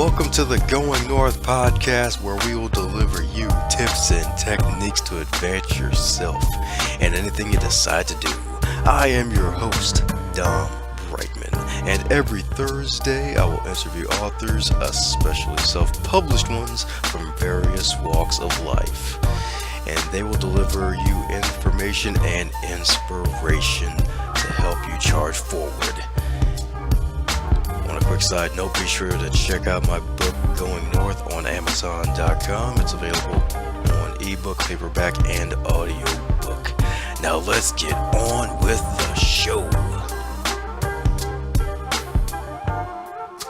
Welcome to the Going North podcast, where we will deliver you tips and techniques to advance yourself and anything you decide to do. I am your host, Dom Brightmon, and every Thursday I will interview authors, especially self-published ones from various walks of life, and they will deliver you information and inspiration to help you charge forward. On a quick side note, be sure to check out my book, Going North, on Amazon.com. It's available on ebook, paperback, and audiobook. Now let's get on with the show.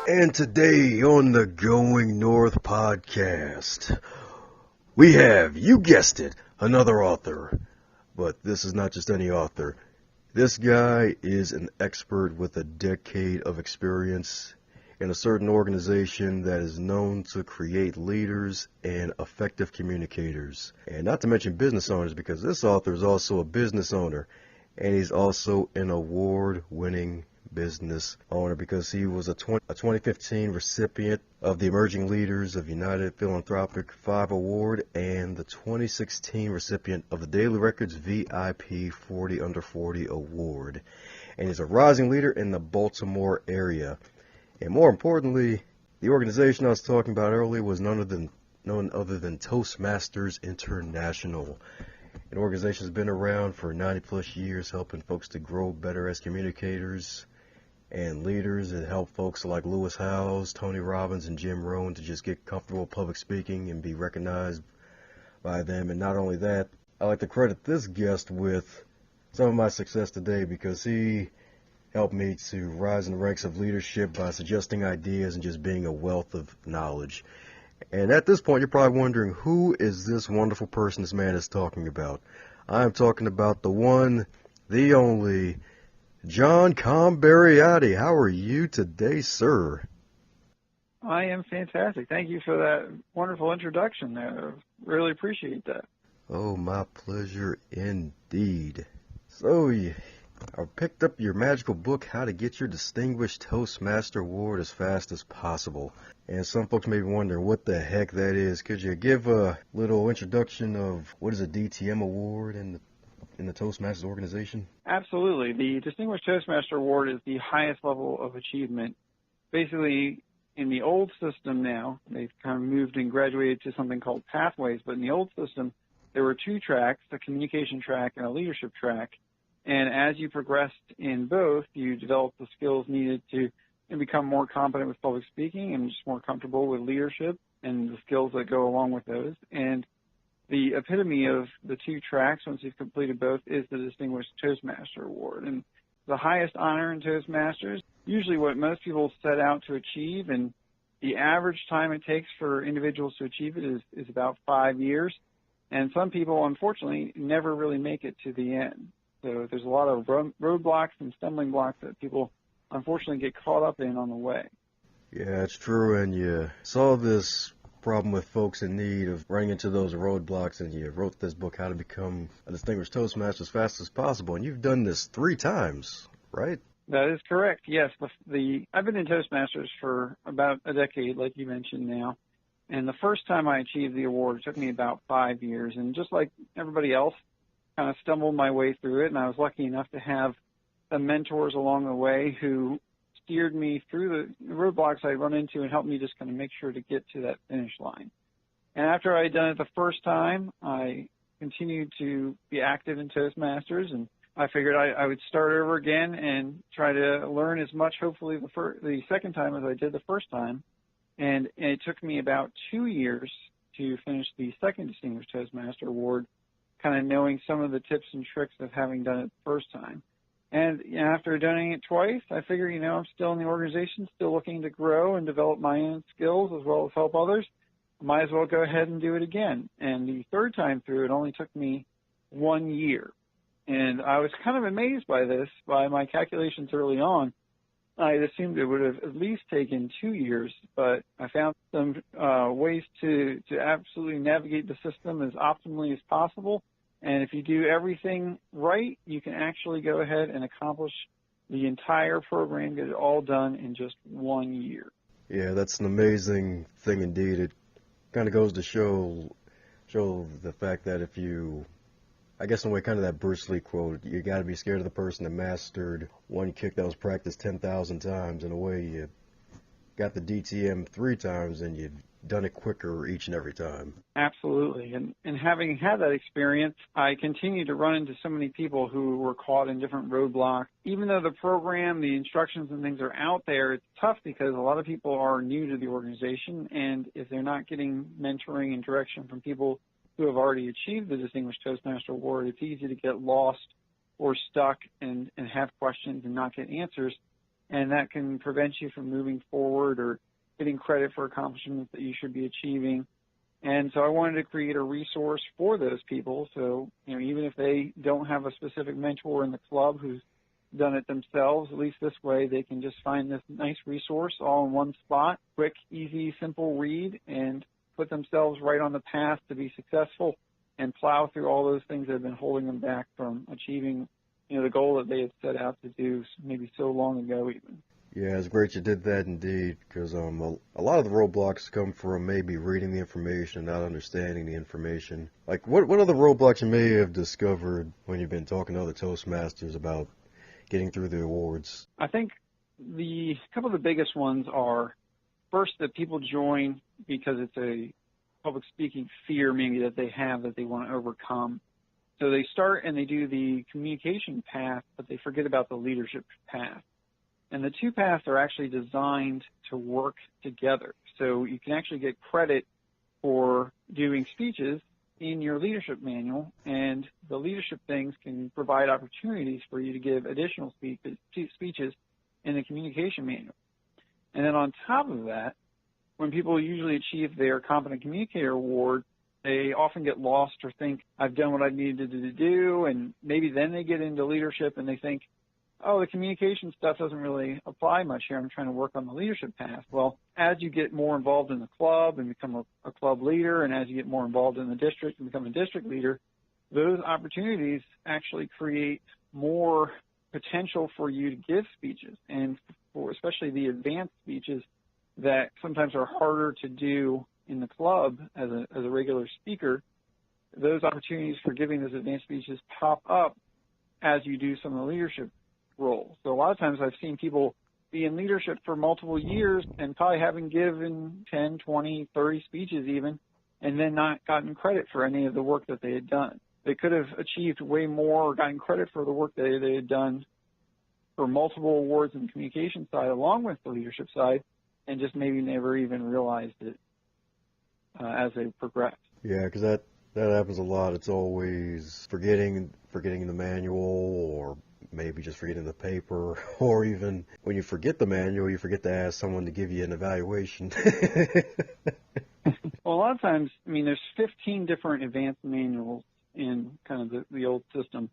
And today on the Going North podcast, we have, you guessed it, another author. But this is not just any author. This guy is an expert with a decade of experience in a certain organization that is known to create leaders and effective communicators. And not to mention business owners, because this author is also a business owner, and he's also an award-winning business owner because he was a 2015 recipient of the Emerging Leaders of United Philanthropic 5 Award and the 2016 recipient of the Daily Records VIP 40 Under 40 Award. And he's a rising leader in the Baltimore area. And more importantly, the organization I was talking about earlier was none other than Toastmasters International. An organization has been around for 90 plus years, helping folks to grow better as communicators and leaders, and help folks like Lewis Howes, Tony Robbins, and Jim Rohn to just get comfortable with public speaking and be recognized by them. And not only that, I like to credit this guest with some of my success today because he helped me to rise in the ranks of leadership by suggesting ideas and just being a wealth of knowledge. And at this point, you're probably wondering, who is this wonderful person this man is talking about? I'm talking about the one, the only, John Comberiate. How are you today, sir? I am fantastic. Thank you for that wonderful introduction there. I really appreciate that. Oh, my pleasure indeed. So, I picked up your magical book, How to Get Your Distinguished Toastmaster Award as Fast as Possible. And some folks may be wondering what the heck that is. Could you give a little introduction of what is a DTM award in the Toastmasters organization? Absolutely. The Distinguished Toastmaster Award is the highest level of achievement. Basically, in the old system now, they've kind of moved and graduated to something called pathways, but in the old system, there were two tracks, a communication track and a leadership track. And as you progressed in both, you developed the skills needed to become more competent with public speaking and just more comfortable with leadership and the skills that go along with those. And the epitome of the two tracks, once you've completed both, is the Distinguished Toastmaster Award. And the highest honor in Toastmasters, usually what most people set out to achieve, and the average time it takes for individuals to achieve it is about 5 years. And some people, unfortunately, never really make it to the end. So there's a lot of roadblocks and stumbling blocks that people, unfortunately, get caught up in on the way. Yeah, it's true, and you saw this problem with folks in need of running into those roadblocks, and you wrote this book, How to Become a Distinguished Toastmaster as Fast as Possible, and you've done this 3 times, right? That is correct, yes. I've been in Toastmasters for about a decade, like you mentioned now, and the first time I achieved the award, it took me about 5 years, and just like everybody else, kind of stumbled my way through it, and I was lucky enough to have some mentors along the way who steered me through the roadblocks I'd run into and helped me just kind of make sure to get to that finish line. And after I had done it the first time, I continued to be active in Toastmasters, and I figured I would start over again and try to learn as much, hopefully, the second time as I did the first time. And it took me about 2 years to finish the second Distinguished Toastmaster Award, kind of knowing some of the tips and tricks of having done it the first time. And after doing it twice, I figure, I'm still in the organization, still looking to grow and develop my own skills as well as help others. I might as well go ahead and do it again. And the third time through, it only took me 1 year. And I was kind of amazed by this. By my calculations early on, I assumed it would have at least taken 2 years, but I found some ways to absolutely navigate the system as optimally as possible. And if you do everything right, you can actually go ahead and accomplish the entire program, get it all done in just 1 year. Yeah, that's an amazing thing indeed. It kind of goes to show the fact that if you, I guess in a way, kind of that Bruce Lee quote, you got to be scared of the person that mastered one kick that was practiced 10,000 times. In a way, you got the DTM 3 times and you've done it quicker each and every time. Absolutely. And having had that experience, I continue to run into so many people who were caught in different roadblocks. Even though the program, the instructions and things are out there, it's tough because a lot of people are new to the organization, and if they're not getting mentoring and direction from people who have already achieved the Distinguished Toastmaster Award, it's easy to get lost or stuck and have questions and not get answers, and that can prevent you from moving forward or getting credit for accomplishments that you should be achieving. And so I wanted to create a resource for those people. So, even if they don't have a specific mentor in the club who's done it themselves, at least this way they can just find this nice resource all in one spot, quick, easy, simple read, and put themselves right on the path to be successful and plow through all those things that have been holding them back from achieving, the goal that they had set out to do maybe so long ago even. Yeah, it's great you did that indeed, because a lot of the roadblocks come from maybe reading the information and not understanding the information. Like, what other roadblocks you may have discovered when you've been talking to other Toastmasters about getting through the awards? I think the couple of the biggest ones are, first, that people join because it's a public speaking fear maybe that they have that they want to overcome. So they start and they do the communication path, but they forget about the leadership path. And the two paths are actually designed to work together. So you can actually get credit for doing speeches in your leadership manual, and the leadership things can provide opportunities for you to give additional speeches in the communication manual. And then on top of that, when people usually achieve their Competent Communicator Award, they often get lost or think, I've done what I needed to do, and maybe then they get into leadership and they think, oh, the communication stuff doesn't really apply much here. I'm trying to work on the leadership path. Well, as you get more involved in the club and become a club leader, and as you get more involved in the district and become a district leader, those opportunities actually create more potential for you to give speeches, and for especially the advanced speeches that sometimes are harder to do in the club as a regular speaker. Those opportunities for giving those advanced speeches pop up as you do some of the leadership role. So a lot of times I've seen people be in leadership for multiple years and probably haven't given 10, 20, 30 speeches even, and then not gotten credit for any of the work that they had done. They could have achieved way more or gotten credit for the work that they had done for multiple awards in the communication side along with the leadership side, and just maybe never even realized it as they progressed. Yeah, because that happens a lot. It's always forgetting the manual, or maybe just forgetting the paper, or even when you forget the manual, you forget to ask someone to give you an evaluation. Well, a lot of times, there's 15 different advanced manuals in kind of the old system,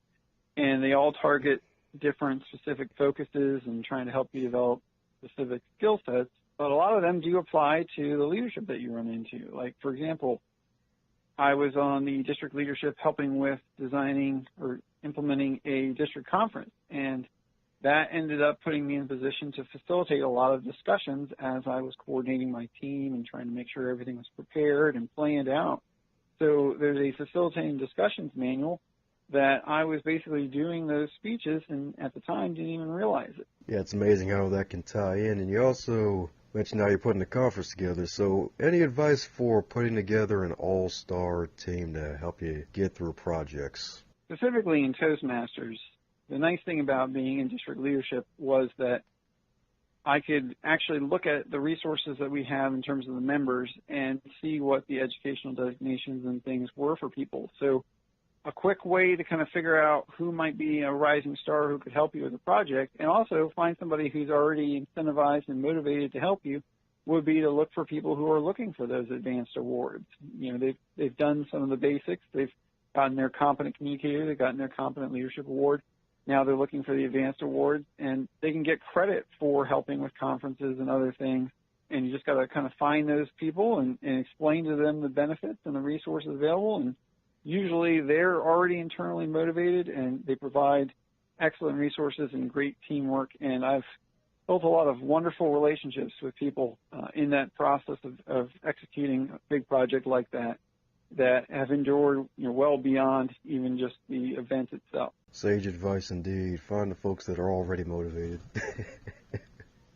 and they all target different specific focuses and trying to help you develop specific skill sets, but a lot of them do apply to the leadership that you run into. Like, for example, I was on the district leadership helping with designing or implementing a district conference, and that ended up putting me in a position to facilitate a lot of discussions as I was coordinating my team and trying to make sure everything was prepared and planned out. So there's a facilitating discussions manual that I was basically doing those speeches, and at the time didn't even realize it. Yeah, it's amazing how that can tie in. And you also mentioned how you're putting the conference together. So any advice for putting together an all-star team to help you get through projects? Specifically in Toastmasters, the nice thing about being in district leadership was that I could actually look at the resources that we have in terms of the members and see what the educational designations and things were for people. So a quick way to kind of figure out who might be a rising star who could help you with a project, and also find somebody who's already incentivized and motivated to help you, would be to look for people who are looking for those advanced awards. They've done some of the basics. They've gotten their Competent Communicator. They've gotten their Competent Leadership Award. Now they're looking for the advanced awards, and they can get credit for helping with conferences and other things. And you just got to kind of find those people and explain to them the benefits and the resources available. And usually they're already internally motivated, and they provide excellent resources and great teamwork. And I've built a lot of wonderful relationships with people in that process of executing a big project like that have endured well beyond even just the event itself. Sage advice indeed. Find the folks that are already motivated.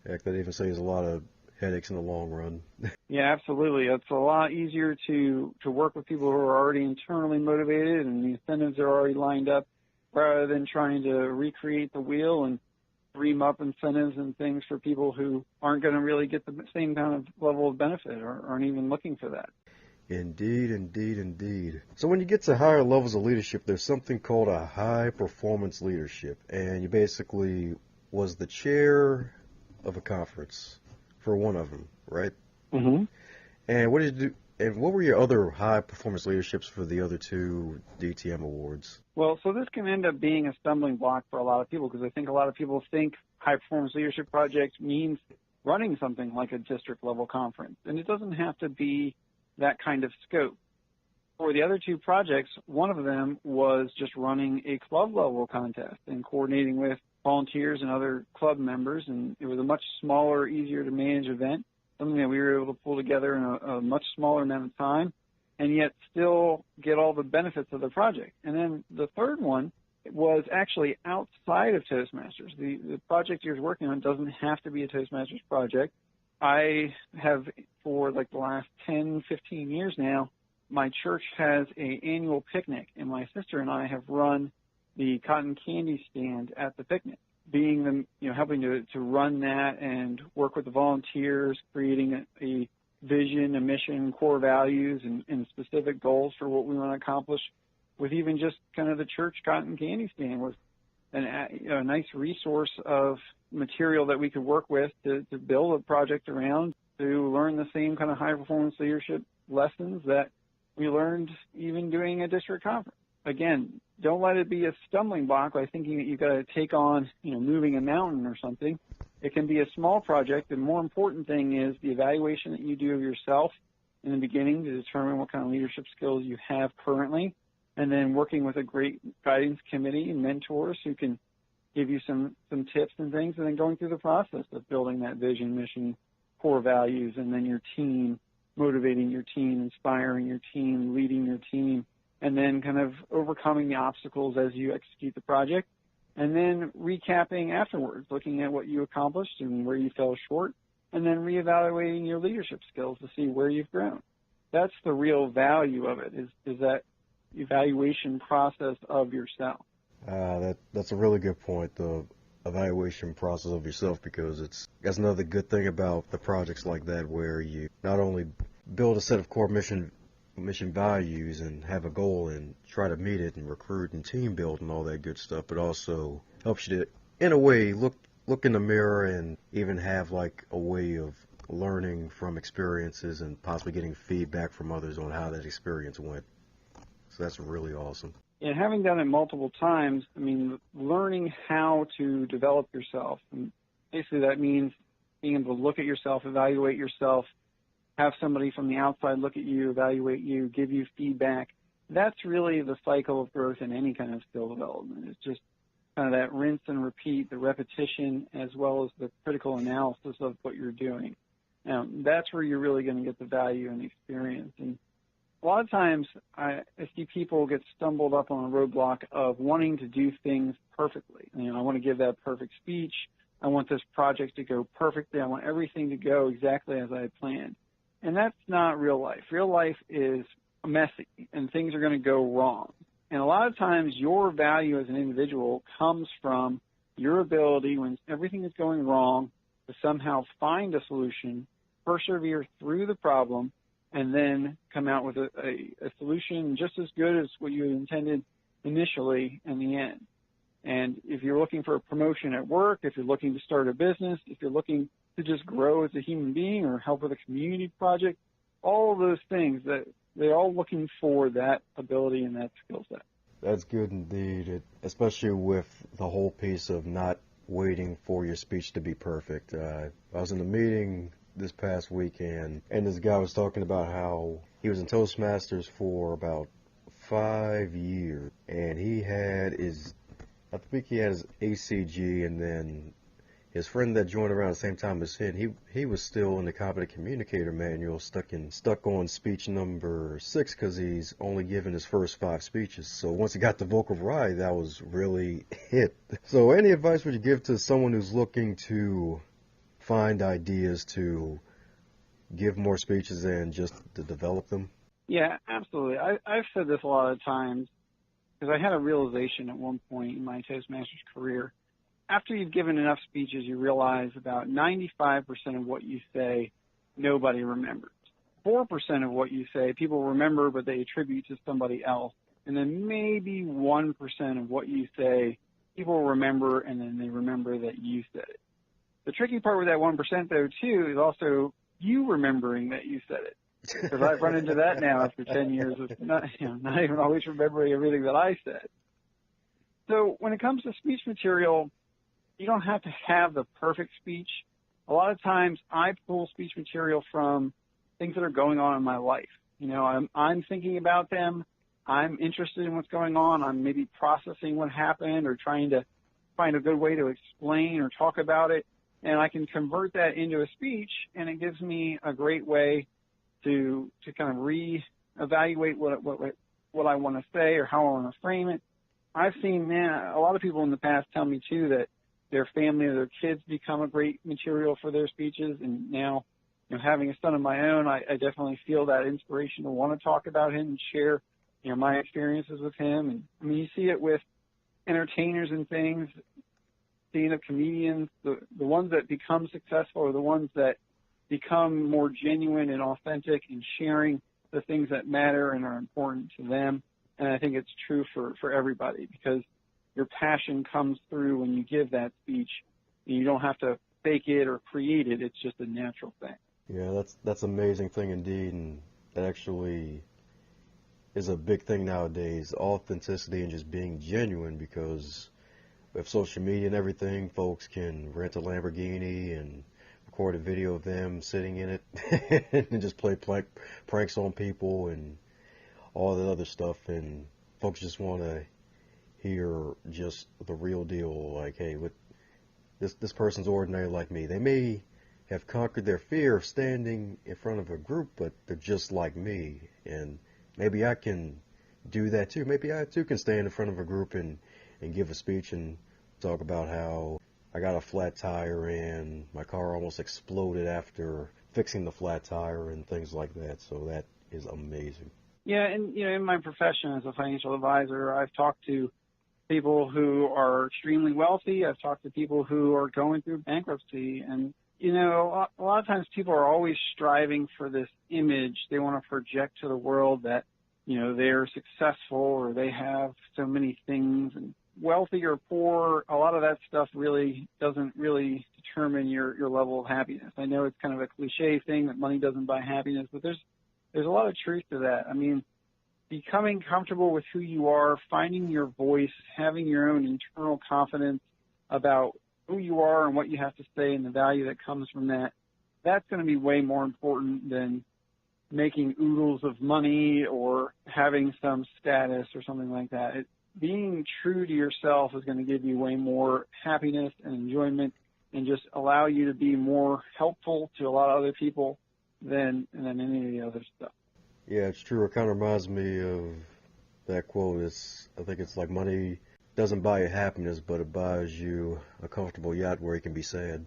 Heck, that even saves a lot of headaches in the long run. Yeah, absolutely. It's a lot easier to work with people who are already internally motivated and the incentives are already lined up, rather than trying to recreate the wheel and dream up incentives and things for people who aren't going to really get the same kind of level of benefit or aren't even looking for that. Indeed, indeed, indeed. So when you get to higher levels of leadership, there's something called a high performance leadership. And you basically was the chair of a conference for one of them, right? Mm-hmm. And what did you do? And what were your other high performance leaderships for the other two DTM awards? Well, so this can end up being a stumbling block for a lot of people, because I think a lot of people think high performance leadership project means running something like a district level conference. And it doesn't have to be that kind of scope. For the other two projects, one of them was just running a club level contest and coordinating with volunteers and other club members, and it was a much smaller, easier to manage event, something that we were able to pull together in a much smaller amount of time and yet still get all the benefits of the project. And then the third one was actually outside of Toastmasters. The project you're working on doesn't have to be a Toastmasters project. I have, for like the last 10, 15 years now, my church has an annual picnic, and my sister and I have run the cotton candy stand at the picnic, being them, helping to run that and work with the volunteers, creating a vision, a mission, core values, and specific goals for what we want to accomplish with even just kind of the church cotton candy stand was a nice resource of material that we could work with to build a project around, to learn the same kind of high-performance leadership lessons that we learned even doing a district conference. Again, don't let it be a stumbling block by thinking that you've got to take on, moving a mountain or something. It can be a small project. The more important thing is the evaluation that you do of yourself in the beginning to determine what kind of leadership skills you have currently, and then working with a great guidance committee and mentors who can give you some tips and things, and then going through the process of building that vision, mission, core values, and then your team, motivating your team, inspiring your team, leading your team, and then kind of overcoming the obstacles as you execute the project, and then recapping afterwards, looking at what you accomplished and where you fell short, and then reevaluating your leadership skills to see where you've grown. That's the real value of it, is that evaluation process of yourself. That's a really good point, the evaluation process of yourself, because that's another good thing about the projects like that, where you not only build a set of core mission values and have a goal and try to meet it and recruit and team build and all that good stuff, but also helps you to, in a way, look in the mirror and even have like a way of learning from experiences and possibly getting feedback from others on how that experience went. So that's really awesome. And having done it multiple times, learning how to develop yourself. And basically that means being able to look at yourself, evaluate yourself, have somebody from the outside look at you, evaluate you, give you feedback. That's really the cycle of growth in any kind of skill development. It's just kind of that rinse and repeat, the repetition, as well as the critical analysis of what you're doing. Now, that's where you're really going to get the value and experience. And a lot of times I see people get stumbled up on a roadblock of wanting to do things perfectly. I want to give that perfect speech. I want this project to go perfectly. I want everything to go exactly as I had planned. And that's not real life. Real life is messy, and things are going to go wrong. And a lot of times your value as an individual comes from your ability, when everything is going wrong, to somehow find a solution, persevere through the problem, and then come out with a solution just as good as what you had intended initially in the end. And if you're looking for a promotion at work, if you're looking to start a business, if you're looking to just grow as a human being or help with a community project, all of those things, that they're all looking for that ability and that skill set. That's good indeed, especially with the whole piece of not waiting for your speech to be perfect. I was in a meeting this past weekend, and this guy was talking about how he was in Toastmasters for about 5 years, and I think he had his ACG, and then his friend that joined around the same time as him, he was still in the competent communicator manual, stuck on speech number 6 because he's only given his first 5 speeches. So once he got the vocal variety, that was really it. So any advice would you give to someone who's looking to find ideas to give more speeches and just to develop them? Yeah, absolutely. I've said this a lot of times because I had a realization at one point in my Toastmasters career. After you've given enough speeches, you realize about 95% of what you say, nobody remembers. 4% of what you say, people remember, but they attribute to somebody else. And then maybe 1% of what you say, people remember, and then they remember that you said it. The tricky part with that 1%, though, too, is also you remembering that you said it. Because I've run into that now after 10 years of not even always remembering everything that I said. So when it comes to speech material, you don't have to have the perfect speech. A lot of times I pull speech material from things that are going on in my life. You know, I'm thinking about them. I'm interested in what's going on. I'm maybe processing what happened or trying to find a good way to explain or talk about it. And I can convert that into a speech, and it gives me a great way to kind of reevaluate what I want to say or how I want to frame it. I've seen, a lot of people in the past tell me, too, that their family or their kids become a great material for their speeches. And now, you know, having a son of my own, I definitely feel that inspiration to want to talk about him and share, you know, my experiences with him. And I mean, you see it with entertainers and things, stand-up comedians, the ones that become successful are the ones that become more genuine and authentic in sharing the things that matter and are important to them. And I think it's true for everybody, because your passion comes through when you give that speech. And you don't have to fake it or create it. It's just a natural thing. Yeah, that's an amazing thing indeed, and that actually is a big thing nowadays, authenticity and just being genuine, because with social media and everything, folks can rent a Lamborghini and record a video of them sitting in it and just play pranks on people and all that other stuff, and folks just want to hear just the real deal, like, hey, this person's ordinary like me. They may have conquered their fear of standing in front of a group, but they're just like me, and maybe I can do that too. Maybe I too can stand in front of a group and give a speech and talk about how I got a flat tire and my car almost exploded after fixing the flat tire and things like that. So that is amazing. Yeah, and you know, in my profession as a financial advisor, I've talked to people who are extremely wealthy. I've talked to people who are going through bankruptcy. And, you know, a lot of times people are always striving for this image. They want to project to the world that, you know, they're successful or they have so many things. And wealthy or poor, a lot of that stuff really doesn't really determine your level of happiness. I know it's kind of a cliche thing that money doesn't buy happiness, but there's a lot of truth to that. I mean, becoming comfortable with who you are, finding your voice, having your own internal confidence about who you are and what you have to say and the value that comes from that, that's going to be way more important than making oodles of money or having some status or something like that. Being true to yourself is going to give you way more happiness and enjoyment and just allow you to be more helpful to a lot of other people than any of the other stuff. Yeah, it's true. It kind of reminds me of that quote. I think it's like, money doesn't buy you happiness, but it buys you a comfortable yacht where you can be sad.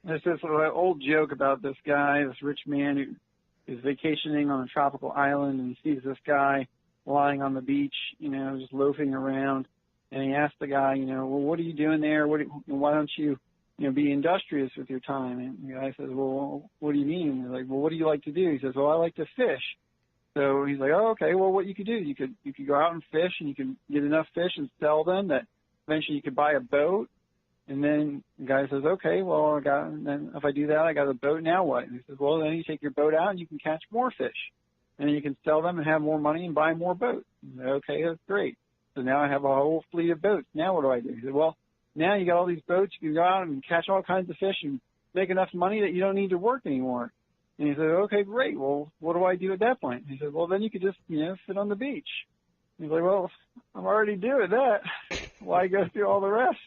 There's this old joke about this guy, this rich man who is vacationing on a tropical island, and he sees this guy lying on the beach, you know, just loafing around. And he asks the guy, you know, well, what are you doing there? Why don't you be industrious with your time? And the guy says, well, what do you mean? They're like, well, what do you like to do? He says, well, I like to fish. So he's like, oh, okay, well, what you could do, you could go out and fish, and you can get enough fish and sell them that eventually you could buy a boat. And then the guy says, okay, well, and then if I do that, I got a boat, now what? And he says, well, then you take your boat out and you can catch more fish. And then you can sell them and have more money and buy more boats. Said, okay, that's great. So now I have a whole fleet of boats. Now what do I do? He said, well, now you got all these boats. You can go out and catch all kinds of fish and make enough money that you don't need to work anymore. And he said, okay, great. Well, what do I do at that point? He said, well, then you could just, sit on the beach. He's like, well, I'm already doing that. Why go through all the rest?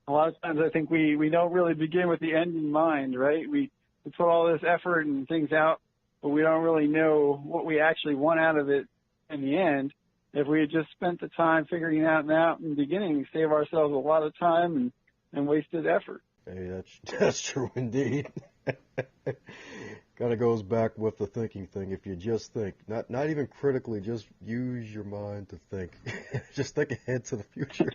A lot of times I think we don't really begin with the end in mind, right? We put all this effort and things out, but we don't really know what we actually want out of it in the end. If we had just spent the time figuring it out in the beginning, we save ourselves a lot of time and wasted effort. Hey, that's true indeed. Kind of goes back with the thinking thing. If you just think, not even critically, just use your mind to think. Just think ahead to the future.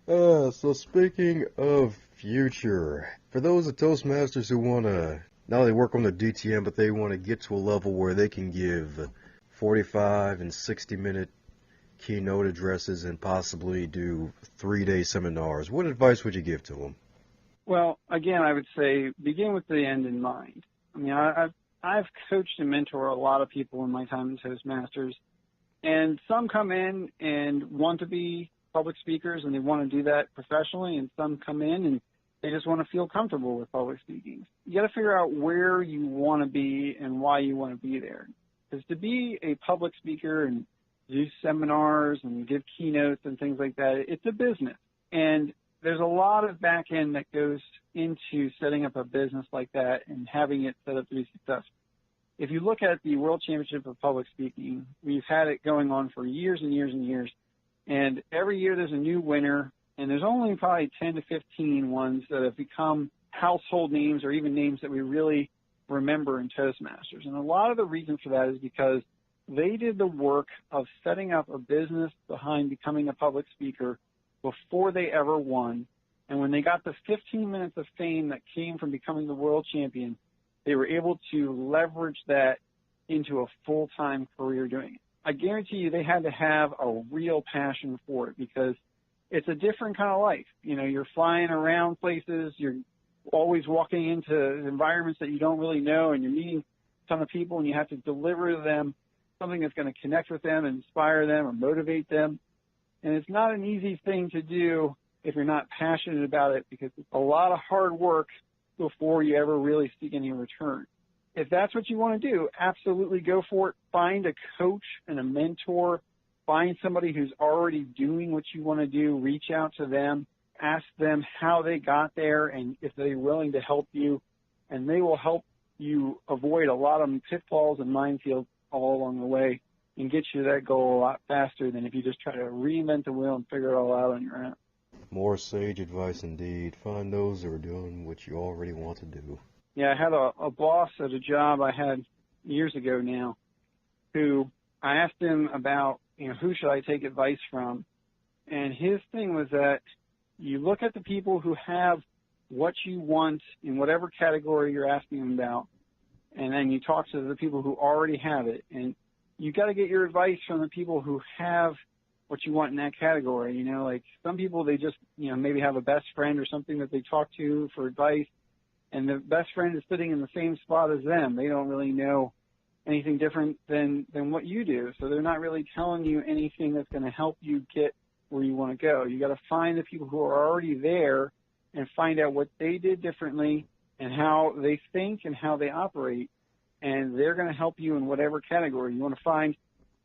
So speaking of future, for those of Toastmasters who want to not only work on the DTM, but they want to get to a level where they can give 45 and 60-minute keynote addresses and possibly do 3-day seminars, what advice would you give to them? Well, again, I would say begin with the end in mind. I mean, I've coached and mentored a lot of people in my time in Toastmasters, and some come in and want to be public speakers and they want to do that professionally, and some come in and they just want to feel comfortable with public speaking. You got to figure out where you want to be and why you want to be there. Because to be a public speaker and do seminars and give keynotes and things like that, it's a business. And there's a lot of back end that goes into setting up a business like that and having it set up to be successful. If you look at the World Championship of Public Speaking, we've had it going on for years and years and years. And every year there's a new winner, and there's only probably 10 to 15 ones that have become household names or even names that we really remember in Toastmasters. And a lot of the reason for that is because they did the work of setting up a business behind becoming a public speaker before they ever won. And when they got the 15 minutes of fame that came from becoming the world champion, they were able to leverage that into a full-time career doing it. I guarantee you they had to have a real passion for it because it's a different kind of life. You know, you're flying around places, you're always walking into environments that you don't really know, and you're meeting a ton of people, and you have to deliver to them something that's going to connect with them, inspire them, or motivate them. And it's not an easy thing to do if you're not passionate about it because it's a lot of hard work before you ever really see any return. If that's what you want to do, absolutely go for it. Find a coach and a mentor. Find somebody who's already doing what you want to do. Reach out to them. Ask them how they got there and if they're willing to help you. And they will help you avoid a lot of pitfalls and minefields all along the way and get you to that goal a lot faster than if you just try to reinvent the wheel and figure it all out on your own. More sage advice indeed. Find those who are doing what you already want to do. Yeah, I had a boss at a job I had years ago now who I asked him about, who should I take advice from? And his thing was that you look at the people who have what you want in whatever category you're asking them about, and then you talk to the people who already have it. And you got to get your advice from the people who have what you want in that category. Like some people, they just, maybe have a best friend or something that they talk to for advice, and the best friend is sitting in the same spot as them. They don't really know anything different than what you do. So they're not really telling you anything that's going to help you get where you want to go. You got to find the people who are already there and find out what they did differently and how they think and how they operate. And they're going to help you in whatever category. You want to find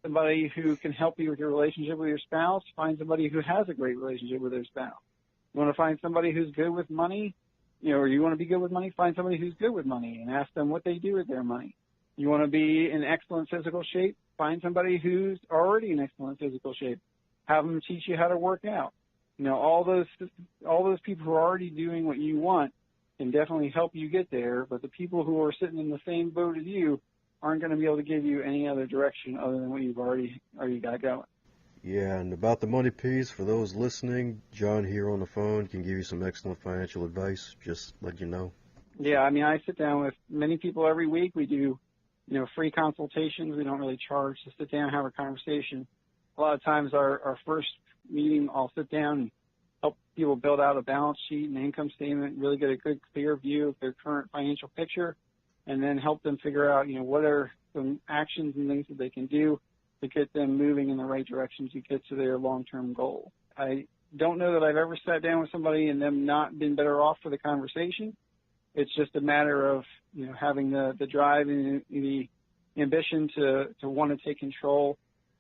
somebody who can help you with your relationship with your spouse, find somebody who has a great relationship with their spouse. You want to find somebody who's good with money, or you want to be good with money, find somebody who's good with money and ask them what they do with their money. You want to be in excellent physical shape, find somebody who's already in excellent physical shape. Have them teach you how to work out. All those people who are already doing what you want can definitely help you get there, but the people who are sitting in the same boat as you aren't going to be able to give you any other direction other than what you've already got going. Yeah, and about the money piece, for those listening, John here on the phone can give you some excellent financial advice, just let you know. Yeah, I sit down with many people every week. We do, free consultations. We don't really charge to sit down and have a conversation. A lot of times our first meeting, I'll sit down and help people build out a balance sheet and income statement, really get a good, clear view of their current financial picture, and then help them figure out, what are some actions and things that they can do to get them moving in the right direction to get to their long-term goal. I don't know that I've ever sat down with somebody and them not been better off for the conversation. It's just a matter of, having the drive and the ambition to want to take control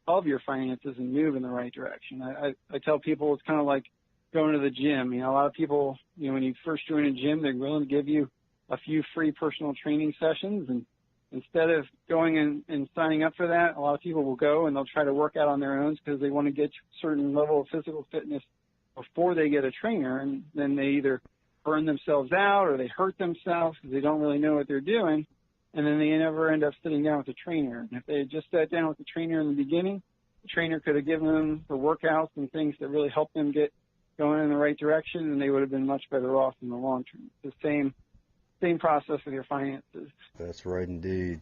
of your finances and move in the right direction. I tell people it's kind of like going to the gym. A lot of people, when you first join a gym, they're willing to give you a few free personal training sessions, and instead of going and signing up for that, a lot of people will go and they'll try to work out on their own because they want to get to a certain level of physical fitness before they get a trainer, and then they either burn themselves out or they hurt themselves because they don't really know what they're doing, and then they never end up sitting down with the trainer. And if they had just sat down with the trainer in the beginning, the trainer could have given them the workouts and things that really helped them get going in the right direction, and they would have been much better off in the long term. It's the same process with your finances. That's right indeed.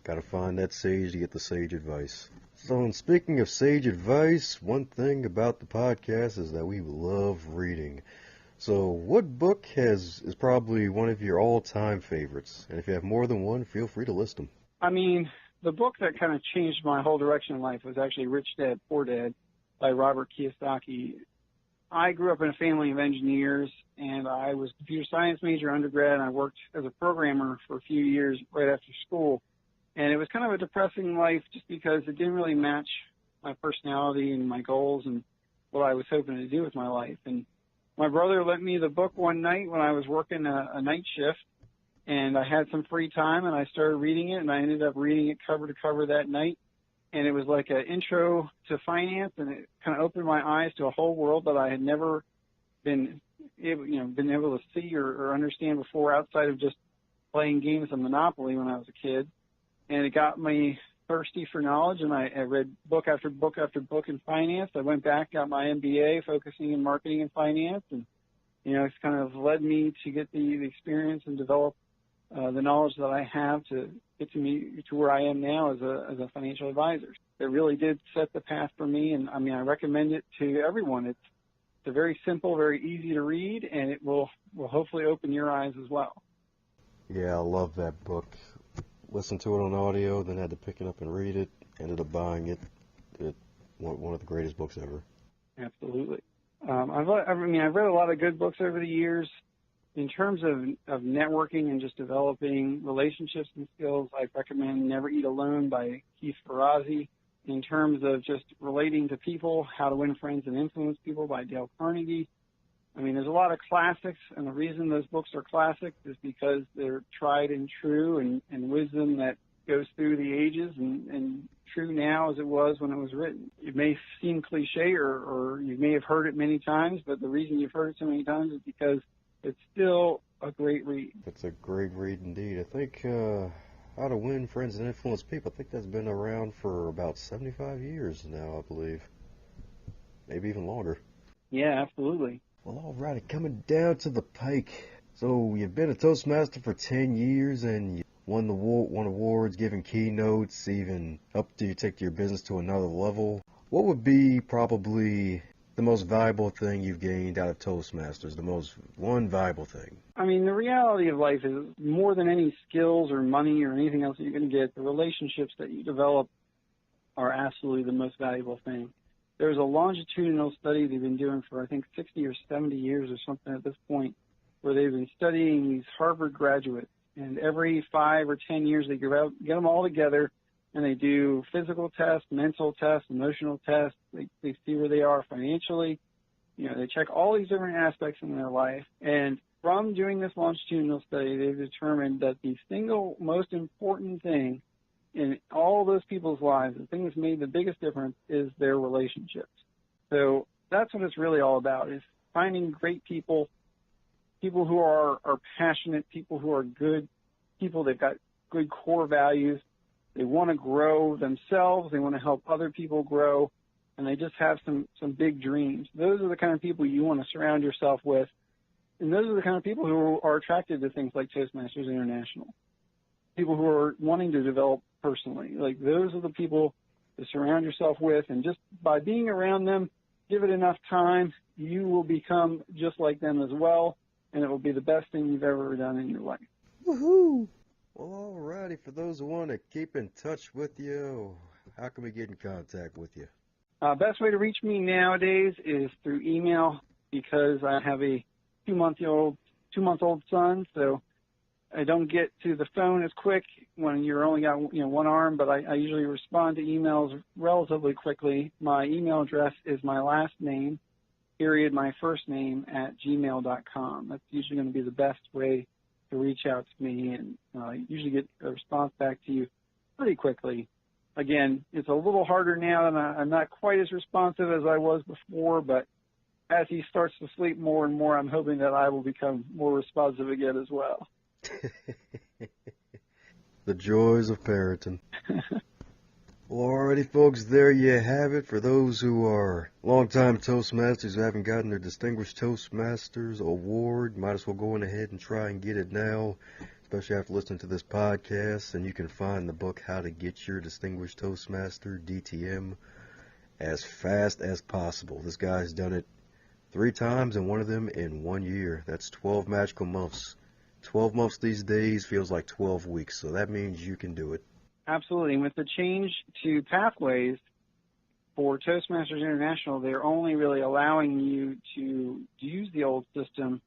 Got to find that sage to get the sage advice. So, in speaking of sage advice, one thing about the podcast is that we love reading. So, what book is probably one of your all-time favorites? And if you have more than one, feel free to list them. The book that kind of changed my whole direction in life was actually Rich Dad, Poor Dad by Robert Kiyosaki. I grew up in a family of engineers, and I was a computer science major undergrad, and I worked as a programmer for a few years right after school. And it was kind of a depressing life just because it didn't really match my personality and my goals and what I was hoping to do with my life. And my brother lent me the book one night when I was working a night shift, and I had some free time, and I started reading it, and I ended up reading it cover to cover that night. And it was like an intro to finance, and it kind of opened my eyes to a whole world that I had never been able to see or understand before, outside of just playing games of Monopoly when I was a kid. And it got me thirsty for knowledge, and I read book after book after book in finance. I went back, got my MBA, focusing in marketing and finance, and it's kind of led me to get the experience and develop the knowledge that I have to get to where I am now as a financial advisor. It really did set the path for me, and I recommend it to everyone. It's a very simple, very easy to read, and it will hopefully open your eyes as well. Yeah, I love that book. Listened to it on audio, then had to pick it up and read it. Ended up buying it. One of the greatest books ever. Absolutely. I've read a lot of good books over the years. In terms of networking and just developing relationships and skills, I recommend Never Eat Alone by Keith Ferrazzi. In terms of just relating to people, How to Win Friends and Influence People by Dale Carnegie. There's a lot of classics, and the reason those books are classic is because they're tried and true and wisdom that goes through the ages and true now as it was when it was written. It may seem cliche or you may have heard it many times, but the reason you've heard it so many times is because it's still a great read. It's a great read indeed. I think How to Win Friends and Influence People, I think that's been around for about 75 years now, I believe. Maybe even longer. Yeah, absolutely. Well, all right, coming down to the pike. So you've been a Toastmaster for 10 years and you won awards, giving keynotes, even helped you take your business to another level. What would be probably the most valuable thing you've gained out of Toastmasters, one valuable thing? The reality of life is more than any skills or money or anything else that you're going to get, the relationships that you develop are absolutely the most valuable thing. There's a longitudinal study they've been doing for, I think, 60 or 70 years or something at this point, where they've been studying these Harvard graduates. And every 5 or 10 years, they get them all together, and they do physical tests, mental tests, emotional tests. They see where they are financially. They check all these different aspects in their life. And from doing this longitudinal study, they've determined that the single most important thing in all those people's lives, the thing that's made the biggest difference, is their relationships. So that's what it's really all about, is finding great people who are passionate, people who are good people. They've got good core values. They want to grow themselves. They want to help other people grow. And they just have some big dreams. Those are the kind of people you want to surround yourself with. And those are the kind of people who are attracted to things like Toastmasters International. People who are wanting to develop personally. Those are the people to surround yourself with. And just by being around them, give it enough time, you will become just like them as well. And it will be the best thing you've ever done in your life. Woohoo! Well, alrighty. For those who want to keep in touch with you, how can we get in contact with you? Best way to reach me nowadays is through email, because I have a 2-month-old 2-month-old son, so I don't get to the phone as quick when you're only got one arm, but I usually respond to emails relatively quickly. My email address is my last name, period, my first name, @gmail.com. That's usually going to be the best way to reach out to me, and usually get a response back to you pretty quickly. Again, it's a little harder now, and I'm not quite as responsive as I was before, but as he starts to sleep more and more, I'm hoping that I will become more responsive again as well. The joys of parenting. Well, alrighty, folks, there you have it. For those who are longtime Toastmasters who haven't gotten their Distinguished Toastmasters award, might as well go on ahead and try and get it now, especially after listening to this podcast. And you can find the book, How to Get Your Distinguished Toastmaster, DTM, as fast as possible. This guy's done it 3 times, and one of them in 1 year. That's 12 magical months. 12 months these days feels like 12 weeks, so that means you can do it. Absolutely. And with the change to pathways for Toastmasters International, they're only really allowing you to use the old system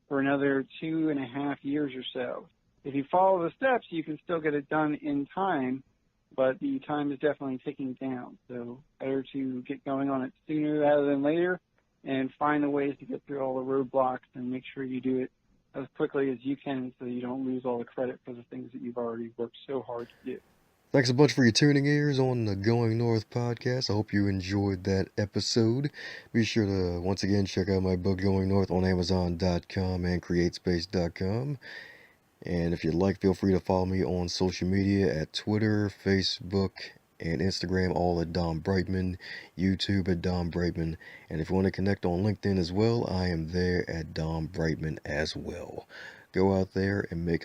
for another 2.5 years or so. If you follow the steps, you can still get it done in time, but the time is definitely ticking down. So better to get going on it sooner rather than later and find the ways to get through all the roadblocks and make sure you do it as quickly as you can so you don't lose all the credit for the things that you've already worked so hard to do. Thanks a bunch for your tuning ears on the Going North podcast. I hope you enjoyed that episode. Be sure to, once again, check out my book, Going North, on Amazon.com and CreateSpace.com. And if you'd like, feel free to follow me on social media at Twitter, Facebook, and Instagram, all at Dom Brightmon, YouTube at Dom Brightmon. And if you want to connect on LinkedIn as well, I am there at Dom Brightmon as well. Go out there and make